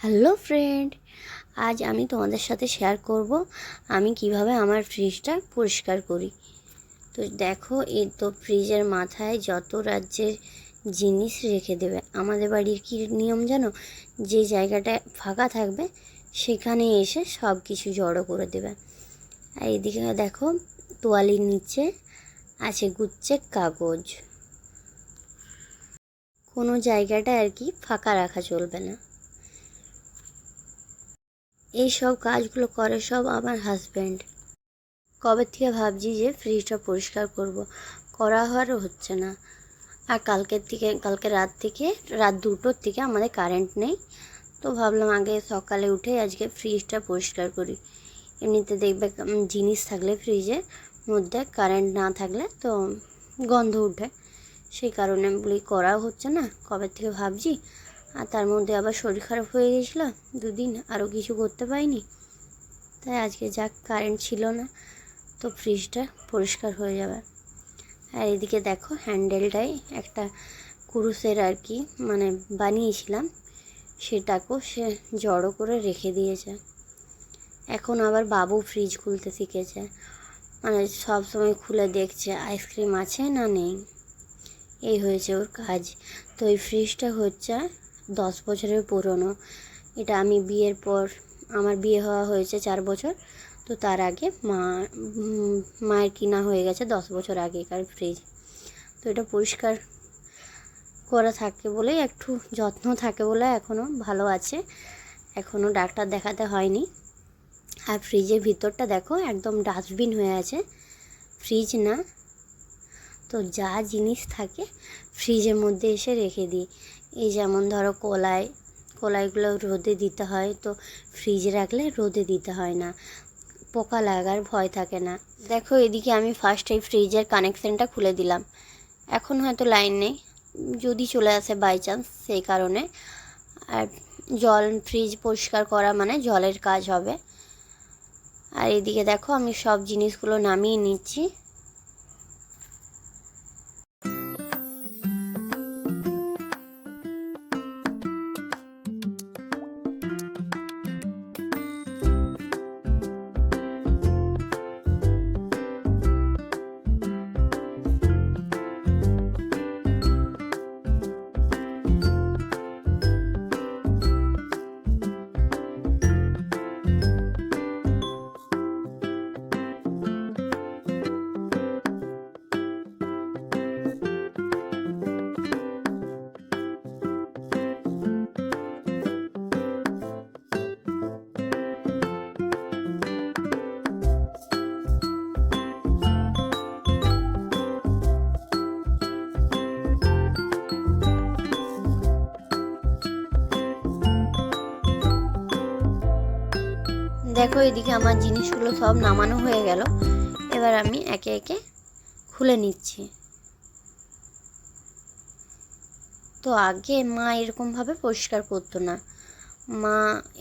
Hello friend, আজ আমি তোমাদের সাথে শেয়ার করব আমি কিভাবে আমার ফ্রিজটা পরিষ্কার করি। তো দেখো, এই তো ফ্রিজের মাথায় যত রাজ্যের জিনিস রেখে দেবে। আমাদের বাড়ির কি নিয়ম জানো? যে জায়গাটা ফাঁকা থাকবে সেখানে এসে সব কিছু জড়ো করে দেবে। আর এদিকে দেখো, তোয়ালির নিচে আছে গুচ্ছের কাগজ। কোনো জায়গাটা আর কি ফাঁকা রাখা চলবে না। এই সব কাজগুলো করে সব আমার হাজব্যান্ড। কবে থেকে ভাবছি যে ফ্রিজটা পরিষ্কার করব, করা হওয়ারও হচ্ছে না। আর কালকে রাত 2টোর থেকে আমাদের কারেন্ট নেই। তো ভাবলাম আগে সকালে উঠে আজকে ফ্রিজটা পরিষ্কার করি। এমনিতে দেখবে জিনিস থাকলে ফ্রিজের মধ্যে কারেন্ট না থাকলে তো গন্ধ উঠে, সেই কারণে বলি করাও হচ্ছে না। কবে থেকে ভাবছি, আর তার মধ্যে আবার শরীর খারাপ হয়ে গেছিলো 2 দিন, আরও কিছু করতে পারিনি। তাই আজকে যাক, কারেন্ট ছিল না তো ফ্রিজটা পরিষ্কার হয়ে যাবে। আর এদিকে দেখো, হ্যান্ডেলটাই একটা কুরুশের আর কি মানে বানিয়েছিলাম, সেটাকেও সে জড়ো করে রেখে দিয়েছে। এখন আবার বাবু ফ্রিজ খুলতে শিখেছে, মানে সব সময় খুলে দেখছে আইসক্রিম আছে না নেই, এই হয়েছে ওর কাজ। তো এই ফ্রিজটা হচ্ছে 10 বছরের পুরনো। এটা আমি বিয়ের পর, আমার বিয়ে হওয়া হয়েছে 4 বছর, তো তার আগে মায়ের কিনা হয়ে গেছে 10 বছর আগেকার ফ্রিজ। তো এটা পরিষ্কার করা থাকে বলেই, একটু যত্ন থাকে বলে এখনও ভালো আছে, এখনও ডাক্তার দেখাতে হয়নি। আর ফ্রিজের ভিতরটা দেখো একদম ডাস্টবিন হয়ে আছে, ফ্রিজ না। তো যা জিনিস থাকে ফ্রিজের মধ্যে এসে রেখে দিই। এই যেমন ধরো কলাইগুলো রোদে দিতে হয়, তো ফ্রিজে রাখলে রোদে দিতে হয় না, পোকা লাগার ভয় থাকে না। দেখো, এদিকে আমি ফার্স্ট এই ফ্রিজের কানেকশানটা খুলে দিলাম। এখন হয়তো লাইন নেই, যদি চলে আসে বাই চান্স, সেই কারণে। আর ফ্রিজ পরিষ্কার করা মানে জলের কাজ হবে। আর এদিকে দেখো, আমি সব জিনিসগুলো নামিয়ে নিচ্ছি। দেখো, এদিকে আমার জিনিসগুলো সব নামানো হয়ে গেল। এবার আমি একে একে খুলে নিচ্ছি। তো আগে মা এরকমভাবে পরিষ্কার করতো না, মা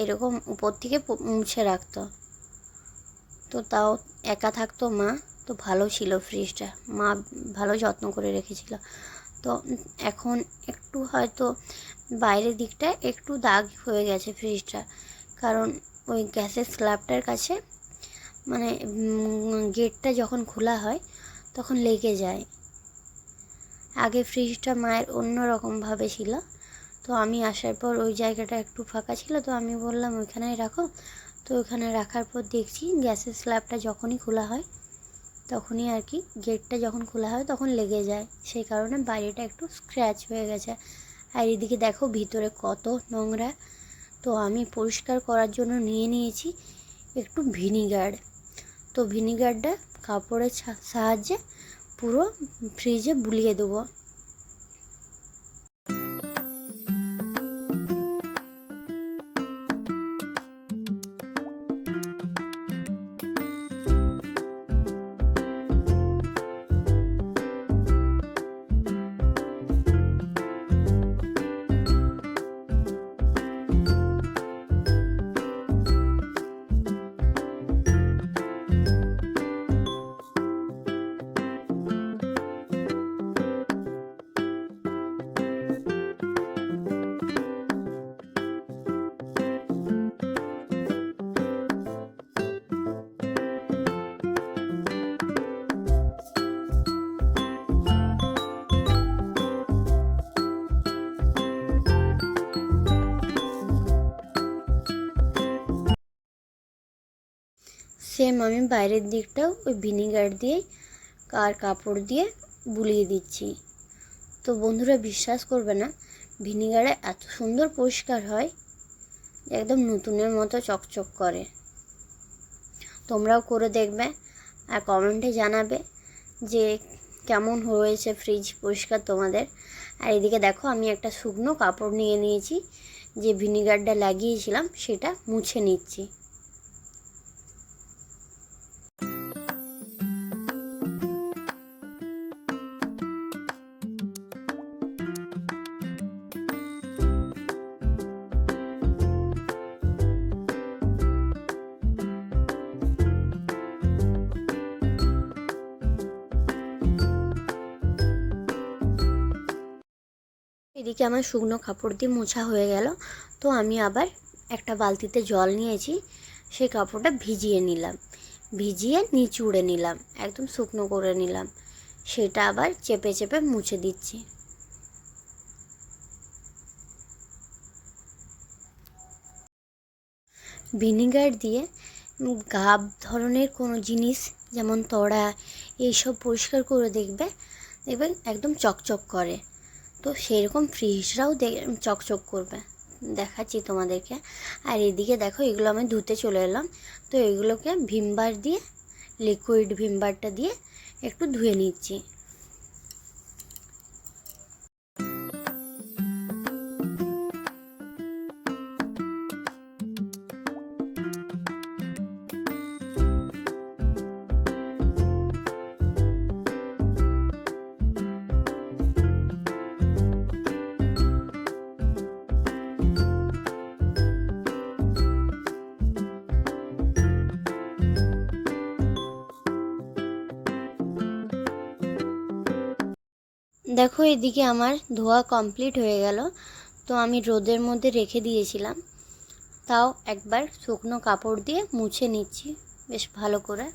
এরকম উপর থেকে মুছে রাখতো। তো তাও একা থাকতো মা, তো ভালো ছিল ফ্রিজটা, মা ভালো যত্ন করে রেখেছিল। তো এখন একটু হয়তো বাইরের দিকটা একটু দাগ হয়ে গেছে ফ্রিজটা, কারণ ওই গ্যাসের স্ল্যাবটার কাছে মানে গেটটা যখন খোলা হয় তখন লেগে যায়। আগে ফ্রিজটা মায়ের অন্য রকমভাবে ছিল, তো আমি আসার পর ওই জায়গাটা একটু ফাঁকা ছিল, তো আমি বললাম ওইখানেই রাখো। তো ওইখানে রাখার পর দেখছি গ্যাসের স্ল্যাবটা যখনই খোলা হয় তখনই আর কি, গেটটা যখন খোলা হয় তখন লেগে যায়, সেই কারণে বাইরেটা একটু স্ক্র্যাচ হয়ে গেছে। আর এদিকে দেখো ভিতরে কত নোংরা। তো আমি পরিষ্কার করার জন্য নিয়ে নিয়েছি একটু ভিনিগার। তো ভিনিগারটা কাপড়ের সাহায্যে পুরো ফ্রিজে বুলিয়ে দেবো। সেম আমি বাইরের দিকটাও ওই ভিনিগার দিয়ে আর কাপড় দিয়ে বুলিয়ে দিচ্ছি। তো বন্ধুরা বিশ্বাস করবে না, ভিনিগারে এত সুন্দর পরিষ্কার হয়, একদম নতুনের মতো চকচক করে। তোমরাও করে দেখবে আর কমেন্টে জানাবে যে কেমন হয়েছে ফ্রিজ পরিষ্কার তোমাদের। আর এদিকে দেখো আমি একটা শুকনো কাপড় নিয়ে নিয়েছি, যে ভিনিগারটা লাগিয়েছিলাম সেটা মুছে নিচ্ছি। এদিকে আমার শুকনো কাপড় দিয়ে মোছা হয়ে গেল। তো আমি আবার একটা বালতিতে জল নিয়েছি, সেই কাপড়টা ভিজিয়ে নিলাম, ভিজিয়ে নিচুড়ে নিলাম, একদম শুকনো করে নিলাম। সেটা আবার চেপে চেপে মুছে দিচ্ছি। ভিনিগার দিয়ে গাব ধরনের কোনো জিনিস যেমন তড়া এইসব পরিষ্কার করে দেখবেন একদম চকচক করে। তো সেরকম ফ্রিজটাও চকচক করবে, দেখাচ্ছি তোমাদেরকে। আর এদিকে দেখো এগুলো আমি ধুতে চলে এলাম। তো এগুলোকে ভিমবার দিয়ে, লিকুইড ভিমবারটা দিয়ে একটু ধুয়ে নিচ্ছি। দেখো এদিকে আমার ধোয়া কমপ্লিট হয়ে গেল। তো আমি রোদের মধ্যে রেখে দিয়েছিলাম, তাও একবার শুকনো কাপড় দিয়ে মুছে নিচ্ছি বেশ ভালো করে।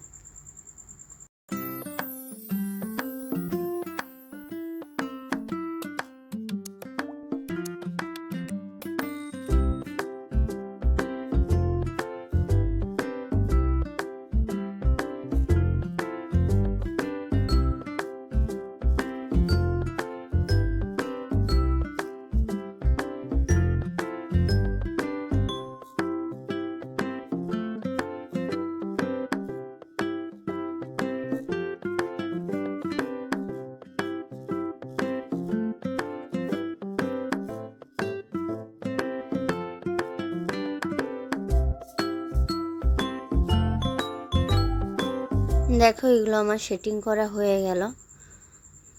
দেখো এগুলো আমার সেটিং করা হয়ে গেল।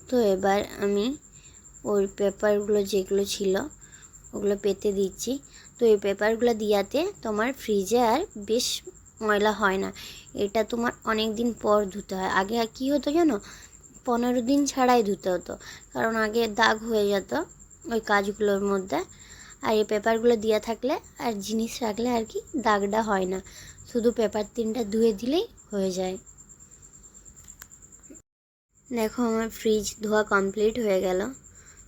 তো এবার আমি ওই পেপারগুলো যেগুলো ছিল ওগুলো পেতে দিচ্ছি। তো এই পেপারগুলো দিয়াতে তোমার ফ্রিজে আর বেশ ময়লা হয় না। এটা তোমার অনেক দিন পর ধুতে হয়। আগে কী হতো জানো, 15 দিন ছাড়াই ধুতে হতো, কারণ আগে দাগ হয়ে যেত ওই কাজগুলোর মধ্যে। আর এই পেপারগুলো দেওয়া থাকলে আর জিনিস রাখলে আর কি দাগটা হয় না, শুধু পেপার 3টা ধুয়ে দিলেই হয়ে যায়। দেখো আমার ফ্রিজ ধোয়া কমপ্লিট হয়ে গেল।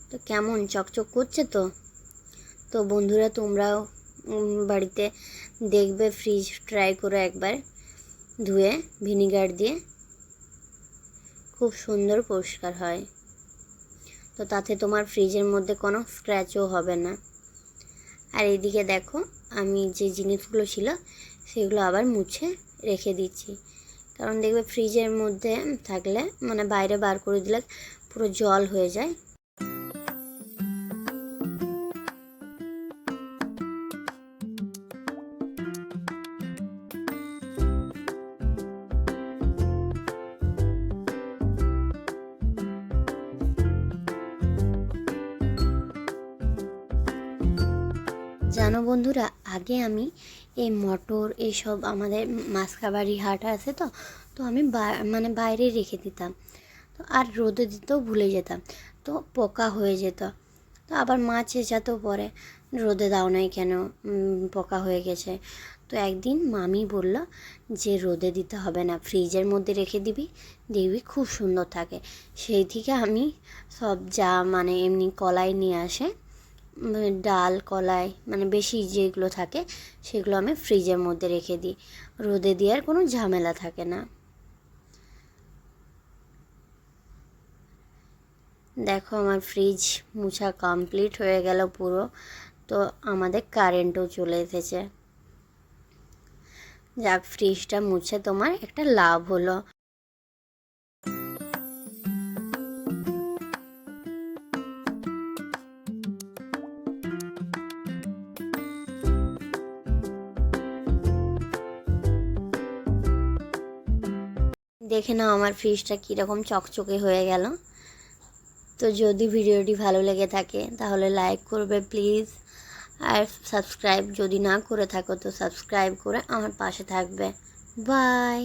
তো কেমন চকচক করছে তো। তো বন্ধুরা তোমরাও বাড়িতে দেখবে, ফ্রিজ ট্রাই করে একবার ধুয়ে ভিনিগার দিয়ে, খুব সুন্দর পরিষ্কার হয়। তো তাতে তোমার ফ্রিজের মধ্যে কোনো স্ক্র্যাচও হবে না। আর এইদিকে দেখো আমি যে জিনিসগুলো ছিল সেগুলো আবার মুছে রেখে দিচ্ছি, কারণ দেখবে ফ্রিজের মধ্যে থাকলে মানে বাইরে বার করে দিলে পুরো জল হয়ে যায়। জানো বন্ধুরা, আগে আমি এই মটর এইসব আমাদের মাসকাবাড়ি হাট আছে, তো তো আমি মানে বাইরে রেখে দিতাম, তো আর রোদে দিতেও ভুলে যেতাম, তো পোকা হয়ে যেত। তো আবার মা চেঁচাতো পরে, রোদে দাও নাই কেন, পোকা হয়ে গেছে। তো একদিন মামি বলল যে রোদে দিতে হবে না, ফ্রিজের মধ্যে রেখে দিবি, দেখবি খুব সুন্দর থাকে। সেই থেকে আমি সব যা মানে এমনি কলাই নিয়ে আসে ডাল কলাই মানে বেশি যেগুলো থাকে সেগুলো আমি ফ্রিজের মধ্যে রেখে দিই, রোদে দেওয়ার কোনো ঝামেলা থাকে না। দেখো আমার ফ্রিজ মুছা কমপ্লিট হয়ে গেল পুরো। তো আমাদের কারেন্টও চলে এসেছে। যাক, ফ্রিজটা মুছে তোমার একটা লাভ হলো। দেখে নাও আমার ফ্রিজটা কীরকম চকচকে হয়ে গেল। তো যদি ভিডিওটি ভালো লেগে থাকে তাহলে লাইক করবে প্লিজ, আর সাবস্ক্রাইব যদি না করে থাকো তো সাবস্ক্রাইব করে আমার পাশে থাকবে। বাই।